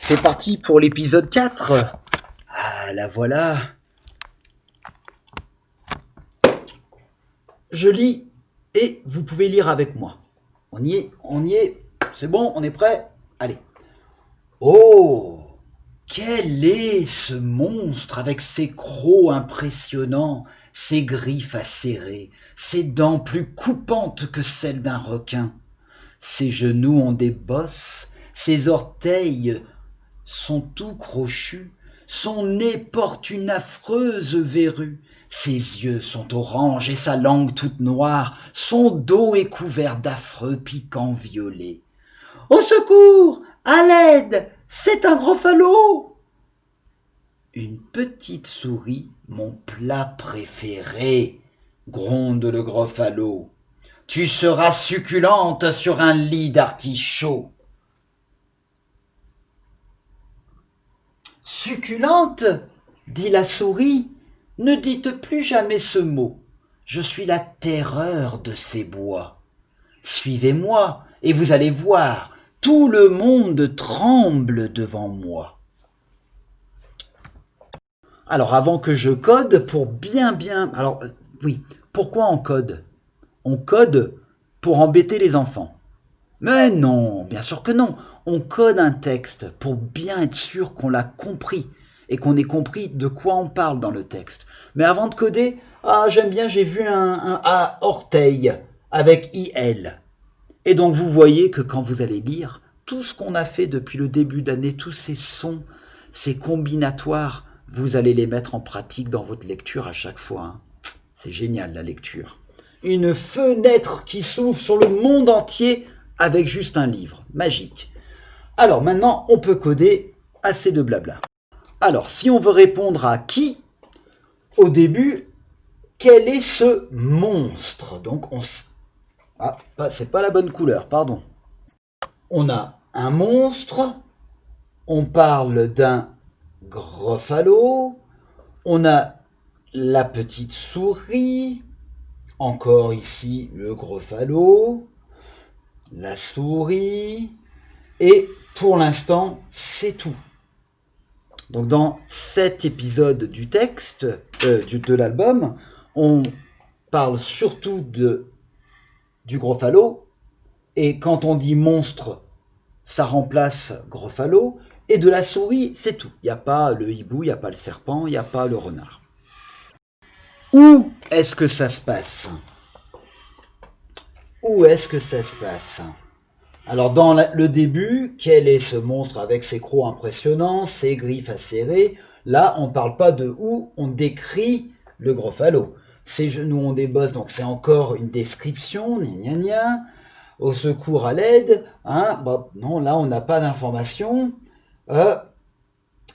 C'est parti pour l'épisode 4. Ah, la voilà. Je lis et vous pouvez lire avec moi. On y est. C'est bon, on est prêt? Allez. Oh, quel est ce monstre avec ses crocs impressionnants, ses griffes acérées, ses dents plus coupantes que celles d'un requin? Ses genoux ont des bosses, ses orteils sont tout crochus, son nez porte une affreuse verrue, ses yeux sont oranges et sa langue toute noire, son dos est couvert d'affreux piquants violets. « Au secours! À l'aide! C'est un Gruffalo !» Une petite souris, mon plat préféré, gronde le Gruffalo. Tu seras succulente sur un lit d'artichaut. Succulente, dit la souris, ne dites plus jamais ce mot. Je suis la terreur de ces bois. Suivez-moi et vous allez voir, tout le monde tremble devant moi. Alors avant que je code, pour bien... Alors oui, pourquoi on code? On code pour embêter les enfants. Mais non, bien sûr que non. On code un texte pour bien être sûr qu'on l'a compris et qu'on ait compris de quoi on parle dans le texte. Mais avant de coder, j'aime bien, j'ai vu un A orteil avec IL. Et donc vous voyez que quand vous allez lire, tout ce qu'on a fait depuis le début d'année, tous ces sons, ces combinatoires, vous allez les mettre en pratique dans votre lecture à chaque fois. C'est génial la lecture. Une fenêtre qui s'ouvre sur le monde entier avec juste un livre. Magique. Alors maintenant, on peut coder, assez de blabla. Alors, si on veut répondre à qui, au début, quel est ce monstre? Donc, c'est pas la bonne couleur, pardon. On a un monstre, on parle d'un Gruffalo, on a la petite souris, encore ici le Gruffalo, la souris, et pour l'instant, c'est tout. Donc dans cet épisode du texte, de l'album, on parle surtout du Gruffalo, et quand on dit monstre, ça remplace Gruffalo, et de la souris, c'est tout. Il n'y a pas le hibou, il n'y a pas le serpent, il n'y a pas le renard. Où est-ce que ça se passe? Où est-ce que ça se passe? Alors dans le début, quel est ce monstre avec ses crocs impressionnants, ses griffes acérées? Là, on ne parle pas de où, on décrit le Gruffalo. Ses genoux ont des bosses, donc c'est encore une description, gna gna gna. Au secours, à l'aide, non, là on n'a pas d'information.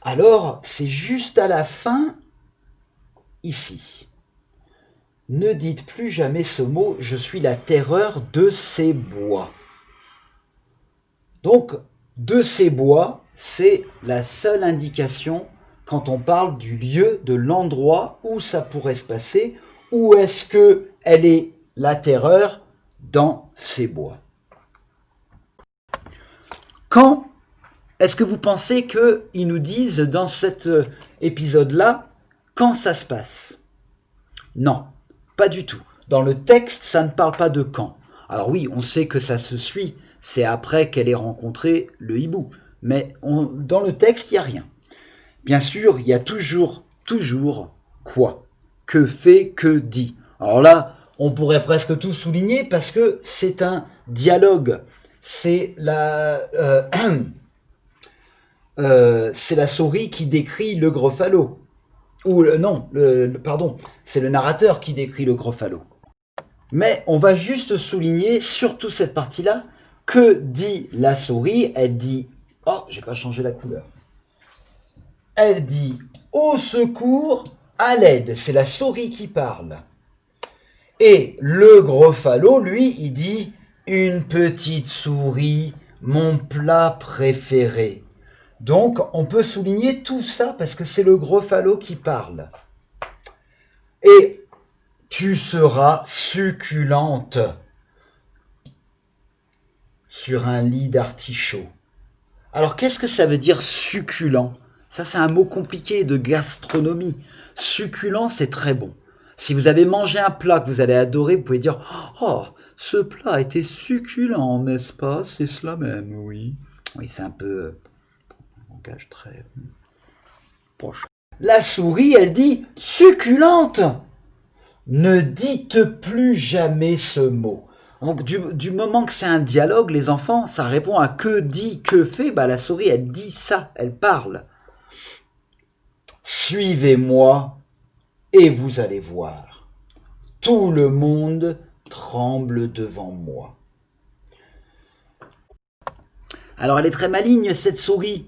Alors, c'est juste à la fin, ici. Ne dites plus jamais ce mot, je suis la terreur de ces bois. Donc, de ces bois, c'est la seule indication quand on parle du lieu, de l'endroit où ça pourrait se passer, où est-ce qu'elle est la terreur dans ces bois. Quand est-ce que vous pensez qu'ils nous disent dans cet épisode-là quand ça se passe? Non, pas du tout. Dans le texte, ça ne parle pas de quand. Alors oui, on sait que ça se suit, c'est après qu'elle ait rencontré le hibou. Mais dans le texte, il n'y a rien. Bien sûr, il y a toujours quoi? Que fait, que dit? Alors là, on pourrait presque tout souligner parce que c'est un dialogue. C'est la souris qui décrit le Gruffalo. Pardon, c'est le narrateur qui décrit le Gruffalo. Mais on va juste souligner, surtout cette partie-là, que dit la souris? Elle dit, j'ai pas changé la couleur. Elle dit, au secours, à l'aide. C'est la souris qui parle. Et le Gruffalo, lui, il dit, une petite souris, mon plat préféré. Donc, on peut souligner tout ça parce que c'est le Gruffalo qui parle. Et tu seras succulente sur un lit d'artichaut. Alors, qu'est-ce que ça veut dire succulent? Ça, c'est un mot compliqué de gastronomie. Succulent, c'est très bon. Si vous avez mangé un plat que vous allez adorer, vous pouvez dire « Oh, ce plat a été succulent, n'est-ce pas? C'est cela même, oui. » Oui, c'est un peu un langage très proche. La souris, elle dit « Succulente !» Ne dites plus jamais ce mot. Donc, du moment que c'est un dialogue, les enfants, ça répond à que dit, que fait. Bah, la souris, elle dit ça, elle parle. Suivez-moi et vous allez voir. Tout le monde tremble devant moi. Alors, elle est très maligne, cette souris.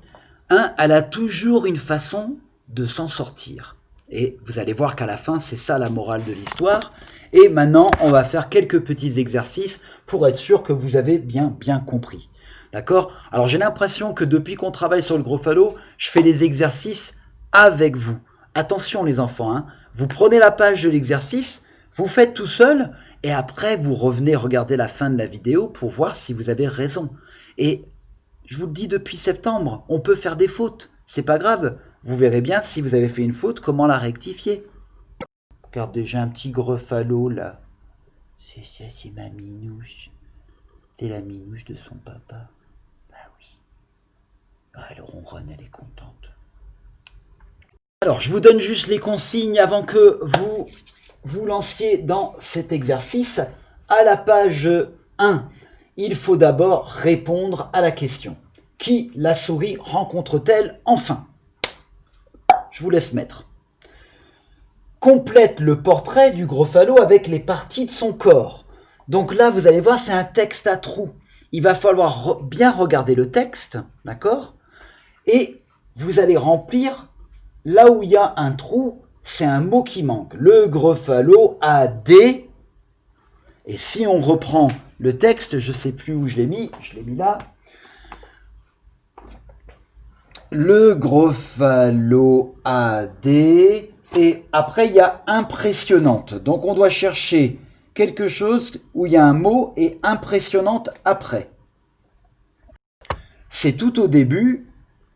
Elle a toujours une façon de s'en sortir. Et vous allez voir qu'à la fin, c'est ça la morale de l'histoire. Et maintenant, on va faire quelques petits exercices pour être sûr que vous avez bien compris. D'accord? Alors, j'ai l'impression que depuis qu'on travaille sur le Gruffalo, je fais les exercices avec vous. Attention les enfants, hein, vous prenez la page de l'exercice, vous faites tout seul, et après, vous revenez regarder la fin de la vidéo pour voir si vous avez raison. Et je vous le dis depuis septembre, on peut faire des fautes. C'est pas grave. Vous verrez bien si vous avez fait une faute, comment la rectifier. Regarde déjà un petit Gruffalo là. C'est ça, c'est ma minouche. C'est la minouche de son papa. Bah oui. Elle ronronne, elle est contente. Alors, je vous donne juste les consignes avant que vous vous lanciez dans cet exercice. À la page 1, il faut d'abord répondre à la question. Qui la souris rencontre-t-elle enfin? Je vous laisse mettre. Complète le portrait du Gruffalo avec les parties de son corps. Donc là, vous allez voir, c'est un texte à trous. Il va falloir bien regarder le texte, d'accord? Et vous allez remplir, là où il y a un trou, c'est un mot qui manque. Le Gruffalo a des... Et si on reprend le texte, je ne sais plus où je l'ai mis là. Le Gruffalo a des... Et après, il y a impressionnante. Donc, on doit chercher quelque chose où il y a un mot et impressionnante après. C'est tout au début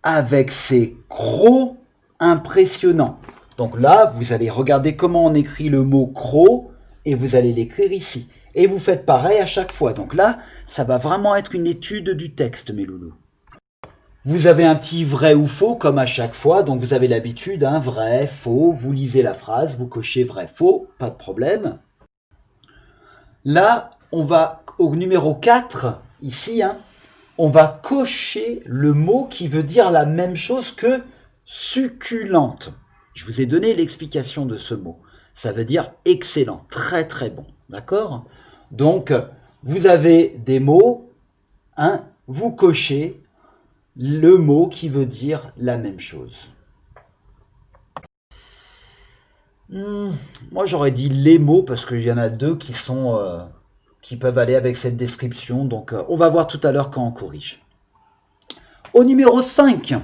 avec ces crocs impressionnants. Donc là, vous allez regarder comment on écrit le mot croc et vous allez l'écrire ici. Et vous faites pareil à chaque fois. Donc là, ça va vraiment être une étude du texte, mes loulous. Vous avez un petit vrai ou faux comme à chaque fois, donc vous avez l'habitude, hein, vrai, faux, vous lisez la phrase, vous cochez vrai, faux, pas de problème. Là, on va au numéro 4, ici, hein, on va cocher le mot qui veut dire la même chose que succulente. Je vous ai donné l'explication de ce mot. Ça veut dire excellent, très très bon, d'accord? Donc, vous avez des mots, hein, vous cochez le mot qui veut dire la même chose. Moi j'aurais dit les mots parce qu'il y en a deux qui peuvent aller avec cette description. Donc on va voir tout à l'heure quand on corrige. Au numéro 5,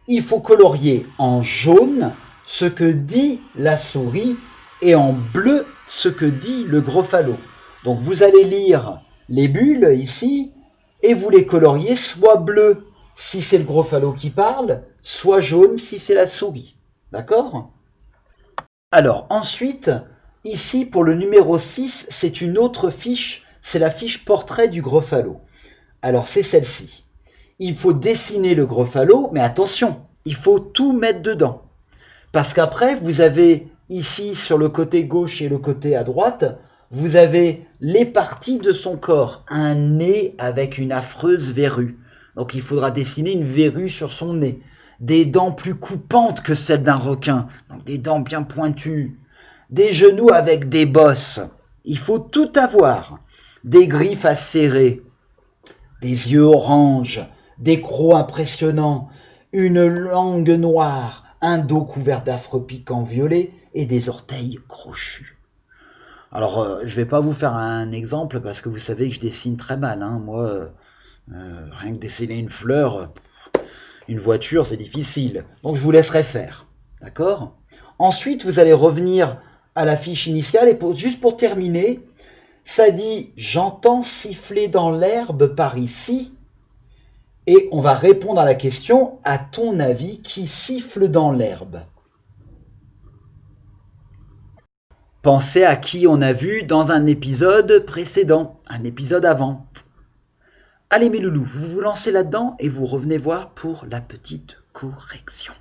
il faut colorier en jaune ce que dit la souris et en bleu ce que dit le Gruffalo. Donc vous allez lire les bulles ici et vous les coloriez soit bleu si c'est le Gruffalo qui parle, soit jaune si c'est la souris. D'accord? Alors, ensuite, ici, pour le numéro 6, c'est une autre fiche, c'est la fiche portrait du Gruffalo. Alors, c'est celle-ci. Il faut dessiner le Gruffalo, mais attention, il faut tout mettre dedans. Parce qu'après, vous avez ici, sur le côté gauche et le côté à droite, vous avez les parties de son corps. Un nez avec une affreuse verrue. Donc il faudra dessiner une verrue sur son nez. Des dents plus coupantes que celles d'un requin. Donc des dents bien pointues. Des genoux avec des bosses. Il faut tout avoir. Des griffes acérées. Des yeux orange. Des crocs impressionnants. Une langue noire. Un dos couvert d'affreux piquants violets. Et des orteils crochus. Alors, je ne vais pas vous faire un exemple parce que vous savez que je dessine très mal. Hein. Moi... rien que dessiner une fleur, une voiture, c'est difficile. Donc je vous laisserai faire. D'accord? Ensuite, vous allez revenir à la fiche initiale et juste pour terminer, ça dit « J'entends siffler dans l'herbe par ici Et on va répondre à la question, à ton avis, qui siffle dans l'herbe? Pensez à qui on a vu dans un épisode précédent, un épisode avant. Allez mes loulous, vous vous lancez là-dedans et vous revenez voir pour la petite correction.